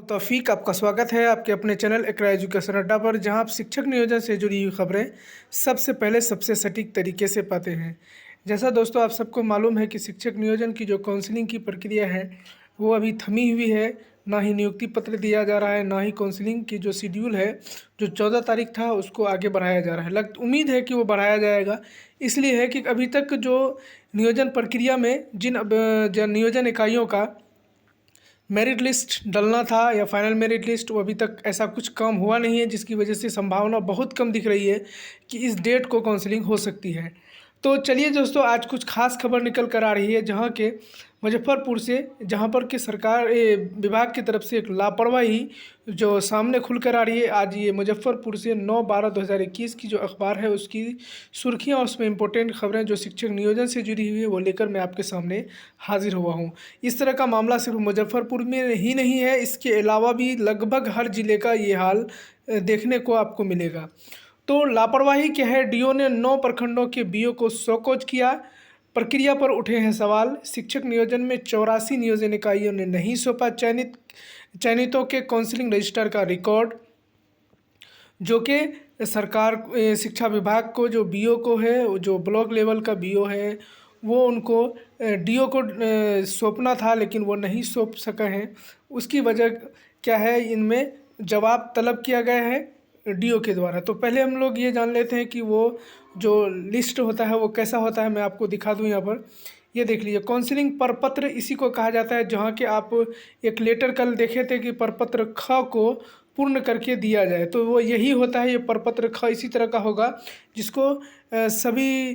तौफीक आपका स्वागत है आपके अपने चैनल इकरा एजुकेशन अड्डा पर, जहां आप शिक्षक नियोजन से जुड़ी हुई खबरें सबसे पहले सबसे सटीक तरीके से पाते हैं। जैसा दोस्तों आप सबको मालूम है कि शिक्षक नियोजन की जो काउंसलिंग की प्रक्रिया है वो अभी थमी हुई है। ना ही नियुक्ति पत्र दिया जा रहा है, ना ही काउंसलिंग की जो शेड्यूल है जो 14 तारीख था उसको आगे बढ़ाया जा रहा है। उम्मीद है कि वो बढ़ाया जाएगा। इसलिए है कि अभी तक जो नियोजन प्रक्रिया में जिन नियोजन इकाइयों का मेरिट लिस्ट डलना था या फाइनल मेरिट लिस्ट, वो अभी तक ऐसा कुछ काम हुआ नहीं है, जिसकी वजह से संभावना बहुत कम दिख रही है कि इस डेट को काउंसलिंग हो सकती है। तो चलिए दोस्तों, आज कुछ खास खबर निकल कर आ रही है जहां के मुजफ्फरपुर से, जहां पर कि सरकार विभाग की तरफ से एक लापरवाही जो सामने खुल कर आ रही है। आज ये मुजफ्फरपुर से 9/12/2021 की जो अखबार है उसकी सुर्खियां, उसमें इंपॉर्टेंट खबरें जो शिक्षक नियोजन से जुड़ी हुई है वो लेकर मैं आपके सामने हाजिर हुआ हूं। इस तरह का मामला सिर्फ मुजफ्फरपुर में ही नहीं है, इसके अलावा भी लगभग हर जिले का ये हाल देखने को आपको मिलेगा। तो लापरवाही क्या है? डीओ ने 9 प्रखंडों के बीओ को शोकॉज किया। प्रक्रिया पर उठे हैं सवाल। शिक्षक नियोजन में 84 नियोजन इकाइयों ने नहीं सौंपा चयनितों के काउंसलिंग रजिस्टर का रिकॉर्ड, जो कि सरकार शिक्षा विभाग को जो बीओ को है, जो ब्लॉक लेवल का बीओ है, वो उनको डीओ को सौंपना था, लेकिन वो नहीं सौंप सका है। उसकी वजह क्या है? इनमें जवाब तलब किया गया है डीओ के द्वारा। तो पहले हम लोग ये जान लेते हैं कि वो जो लिस्ट होता है वो कैसा होता है। मैं आपको दिखा दूं यहाँ पर, ये देख लीजिए। काउंसलिंग प्रपत्र इसी को कहा जाता है, जहाँ के आप एक लेटर कल देखे थे कि प्रपत्र ख को पूर्ण करके दिया जाए, तो वो यही होता है। ये प्रपत्र ख इसी तरह का होगा, जिसको सभी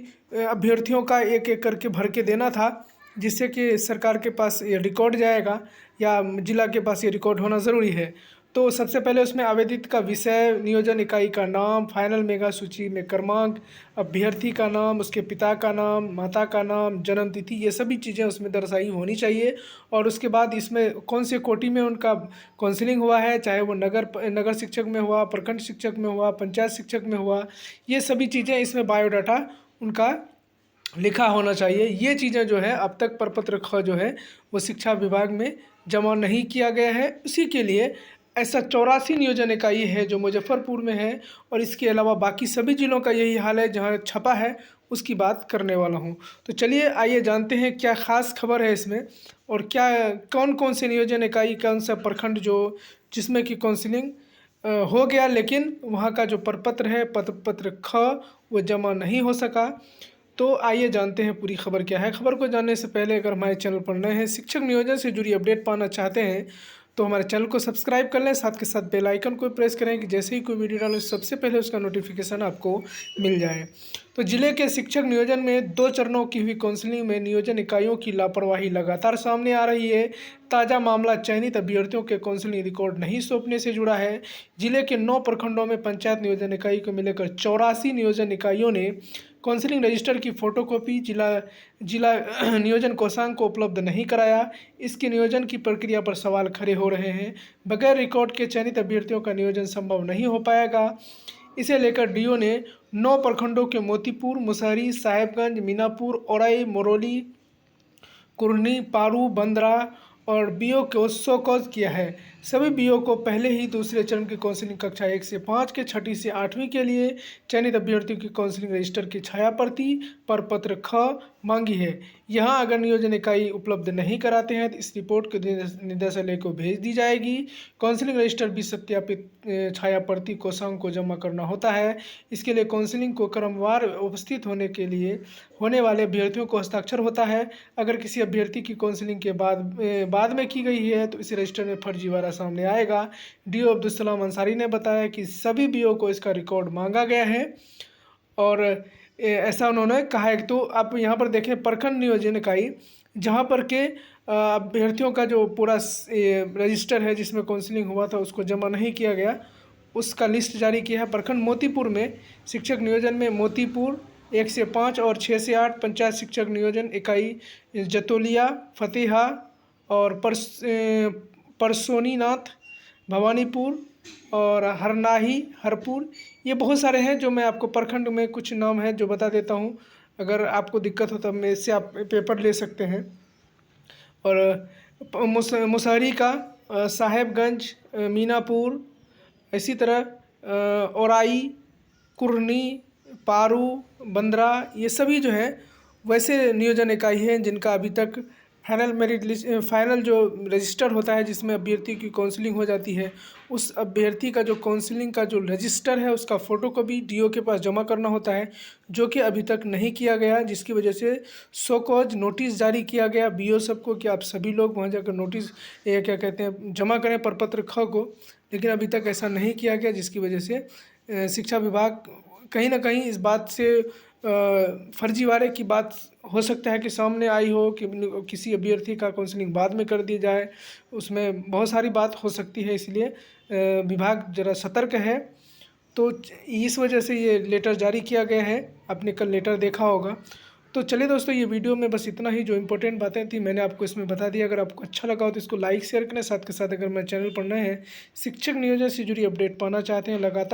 अभ्यर्थियों का एक एक करके भर के देना था, जिससे कि सरकार के पास ये रिकॉर्ड जाएगा या जिला के पास ये रिकॉर्ड होना ज़रूरी है। तो सबसे पहले उसमें आवेदित का विषय, नियोजन इकाई का नाम, फाइनल मेगा सूची में क्रमांक, अभ्यर्थी का नाम, उसके पिता का नाम, माता का नाम, जन्म तिथि, ये सभी चीज़ें उसमें दर्शाई होनी चाहिए। और उसके बाद इसमें कौन से कोटि में उनका काउंसलिंग हुआ है, चाहे वो नगर शिक्षक में हुआ, प्रखंड शिक्षक में हुआ, पंचायत शिक्षक में हुआ, ये सभी चीज़ें इसमें बायोडाटा उनका लिखा होना चाहिए। ये चीज़ें जो है अब तक प्रपत्र ख जो है वो शिक्षा विभाग में जमा नहीं किया गया है। उसी के लिए ऐसा 84 नियोजन इकाई है जो मुजफ्फरपुर में है, और इसके अलावा बाकी सभी ज़िलों का यही हाल है। जहां छपा है उसकी बात करने वाला हूं। तो चलिए आइए जानते हैं क्या ख़ास खबर है इसमें, और क्या कौन कौन से नियोजन इकाई, कौन सा प्रखंड जो जिसमें कि काउंसलिंग हो गया, लेकिन वहाँ का जो प्रपत्र है पत्र ख वो जमा नहीं हो सका। तो आइए जानते हैं पूरी खबर क्या है। खबर को जानने से पहले अगर हमारे चैनल पर नए हैं, शिक्षक नियोजन से जुड़ी अपडेट पाना चाहते हैं, तो हमारे चैनल को सब्सक्राइब कर लें, साथ के साथ बेल आइकन को प्रेस करें कि जैसे ही कोई वीडियो डालें सबसे पहले उसका नोटिफिकेशन आपको मिल जाए। तो जिले के शिक्षक नियोजन में 2 चरणों की हुई काउंसलिंग में नियोजन इकाइयों की लापरवाही लगातार सामने आ रही है। ताज़ा मामला चयनित अभ्यर्थियों के काउंसलिंग रिकॉर्ड नहीं सौंपने से जुड़ा है। जिले के 9 प्रखंडों में पंचायत नियोजन इकाई को मिलाकर 84 नियोजन इकाइयों ने काउंसलिंग रजिस्टर की फोटोकॉपी जिला जिला नियोजन कोषांग को उपलब्ध नहीं कराया। इसके नियोजन की प्रक्रिया पर सवाल खड़े हो रहे हैं। बगैर रिकॉर्ड के चयनित अभ्यर्थियों का नियोजन संभव नहीं हो पाएगा। इसे लेकर डीओ ने 9 प्रखंडों के मोतीपुर, मुसहरी, साहेबगंज, मीनापुर, औरई, मरौली, कुरनी, पारू, बंदरा और बीओ को शोकॉज किया है। सभी बीओ को पहले ही दूसरे चरण की काउंसलिंग कक्षा 1 से 5 के, छठी से 8वीं के लिए चयनित अभ्यर्थियों की काउंसलिंग रजिस्टर की छाया प्रति पर पत्र ख मांगी है। यहाँ अगर नियोजन इकाई उपलब्ध नहीं कराते हैं तो इस रिपोर्ट को निदेशालय को भेज दी जाएगी। काउंसलिंग रजिस्टर भी सत्यापित छाया प्रति कोषांग को जमा करना होता है। इसके लिए काउंसलिंग को क्रमवार उपस्थित होने के लिए होने वाले अभ्यर्थियों को हस्ताक्षर होता है। अगर किसी अभ्यर्थी की काउंसलिंग के बाद में की गई है तो इस रजिस्टर में फर्जीवाड़ा सामने आएगा। डीओ अब्दुल सलाम अंसारी ने बताया कि सभी बीओ को इसका रिकॉर्ड मांगा गया है, और ऐसा उन्होंने कहा है। तो आप यहाँ पर देखें, प्रखंड नियोजन इकाई जहाँ पर के अभ्यर्थियों का जो पूरा रजिस्टर है जिसमें काउंसलिंग हुआ था उसको जमा नहीं किया गया, उसका लिस्ट जारी किया है। प्रखंड मोतीपुर में शिक्षक नियोजन में मोतीपुर 1 से 5 और 6 से 8, पंचायत शिक्षक नियोजन इकाई जतोलिया, फतेहा और परसोनीनाथ, भवानीपुर और हरनाही, हरपुर, ये बहुत सारे हैं जो मैं आपको प्रखंड में कुछ नाम हैं जो बता देता हूँ। अगर आपको दिक्कत हो तब मैं इससे आप पेपर ले सकते हैं। और मुसहरी का साहेबगंज, मीनापुर, इसी तरह औराई, कुर्नी, पारू, बंदरा, ये सभी जो है वैसे नियोजन इकाई हैं जिनका अभी तक फाइनल मेरिट लिस्ट, फाइनल जो रजिस्टर होता है जिसमें अभ्यर्थी की काउंसलिंग हो जाती है, उस अभ्यर्थी का जो काउंसलिंग का जो रजिस्टर है उसका फ़ोटोकॉपी डीओ के पास जमा करना होता है, जो कि अभी तक नहीं किया गया, जिसकी वजह से सो कॉज नोटिस जारी किया गया बीओ सबको कि आप सभी लोग वहाँ जाकर नोटिस ये क्या कहते हैं जमा करें प्रपत्र ख को, लेकिन अभी तक ऐसा नहीं किया गया, जिसकी वजह से शिक्षा विभाग कहीं ना कहीं इस बात से फर्जीवाड़े की बात हो सकता है कि सामने आई हो कि किसी अभ्यर्थी का काउंसलिंग बाद में कर दिया जाए, उसमें बहुत सारी बात हो सकती है, इसलिए विभाग ज़रा सतर्क है। तो इस वजह से ये लेटर जारी किया गया है, आपने कल लेटर देखा होगा। तो चलिए दोस्तों, ये वीडियो में बस इतना ही, जो इंपॉर्टेंट बातें थी मैंने आपको इसमें बता दिया। अगर आपको अच्छा लगा हो तो इसको लाइक शेयर करें, साथ के साथ अगर मेरे चैनल पर नए हैं, शिक्षक नियोजन से जुड़ी अपडेट पाना चाहते हैं लगातार